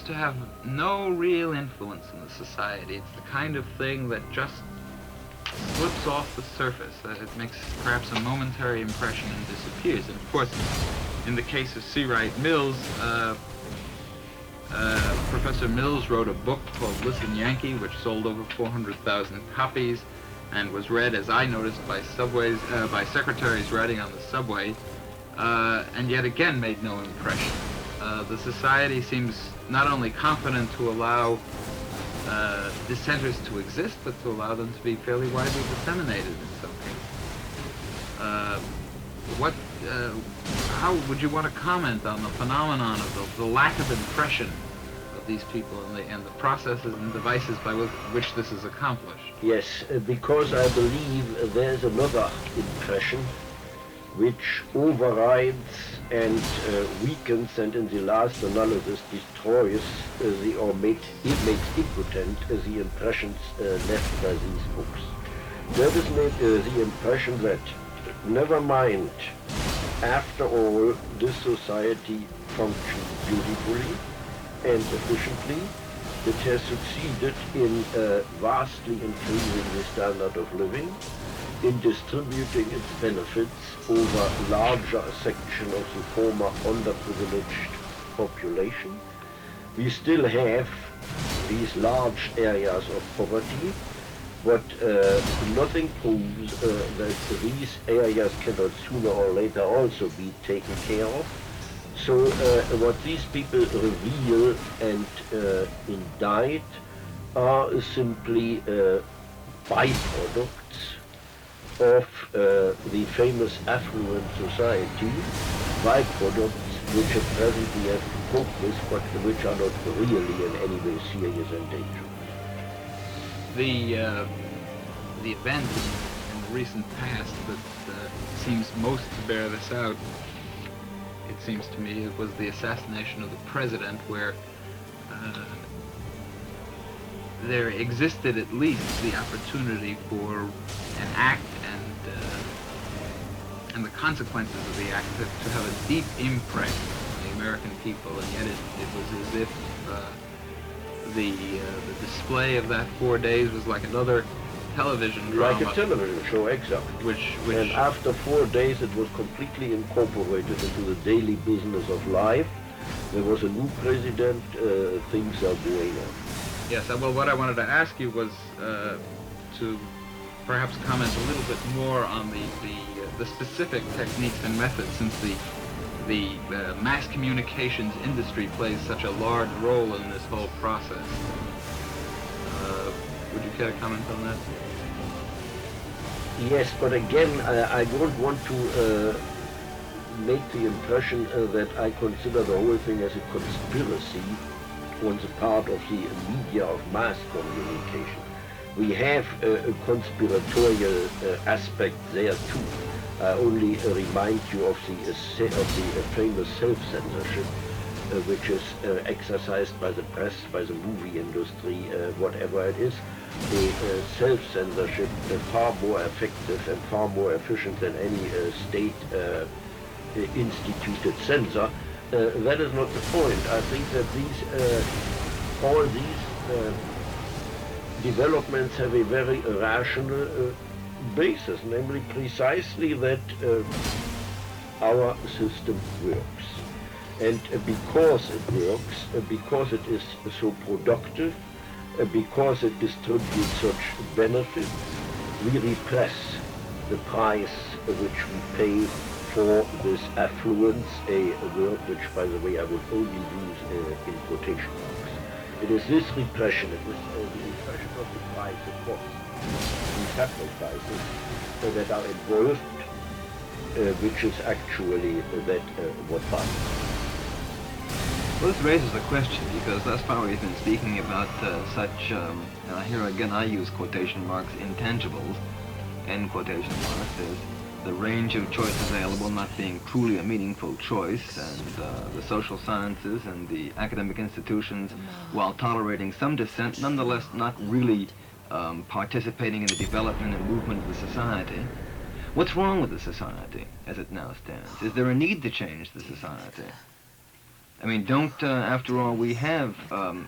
to have no real influence in the society. It's the kind of thing that just slips off the surface. It makes perhaps a momentary impression and disappears. And of course, in the case of C. Wright Mills, Professor Mills wrote a book called Listen Yankee, which sold over 400,000 copies and was read, as I noticed, by secretaries riding on the subway, and yet again made no impression. The society seems not only confident to allow dissenters to exist, but to allow them to be fairly widely disseminated in some cases. How would you want to comment on the phenomenon of the lack of impression of these people and the processes and devices by which this is accomplished? Yes, because I believe there's another impression which overrides and weakens and in the last analysis destroys or makes impotent the impressions left by these books. That is the impression that, never mind, after all, this society functions beautifully and efficiently. It has succeeded in vastly increasing the standard of living, in distributing its benefits over larger section of the former underprivileged population. We still have these large areas of poverty, but nothing proves that these areas cannot sooner or later also be taken care of. So what these people reveal and indict are simply byproducts of the famous affluent society, byproducts which at present we have to cope with, but which are not really in any way serious and dangerous. The event in the recent past that seems most to bear this out, it seems to me, it was the assassination of the president, where there existed at least the opportunity for an act and the consequences of the act to have a deep imprint on the American people, and yet it was as if the display of that 4 days was like another television drama. Like a television show, exactly. Which and after 4 days it was completely incorporated into the daily business of life. There was a new president, things are going on. Yes, well, what I wanted to ask you was to perhaps comment a little bit more on the specific techniques and methods, since the mass communications industry plays such a large role in this whole process. Would you care to comment on that? Yes, but again, I don't want to make the impression that I consider the whole thing as a conspiracy on the part of the media of mass communication. We have a conspiratorial aspect there too. I only remind you of the famous self-censorship, which is exercised by the press, by the movie industry, whatever it is. The self-censorship far more effective and far more efficient than any state instituted censor. That is not the point. I think that all these developments have a very rational basis, namely precisely that our system works. And because it works, because it is so productive, because it distributes such benefits, we repress the price which we pay for this affluence, a word which, by the way, I would only use in quotation marks. It is this repression, it is the repression of the price, of course, the sacrifices that are involved, which is actually what matters. Well, this raises a question, because thus far we've been speaking about such, here again I use quotation marks, intangibles, end quotation marks, as the range of choice available not being truly a meaningful choice, and the social sciences and the academic institutions, while tolerating some dissent, nonetheless not really participating in the development and movement of the society. What's wrong with the society as it now stands? Is there a need to change the society? I mean, don't, after all, we have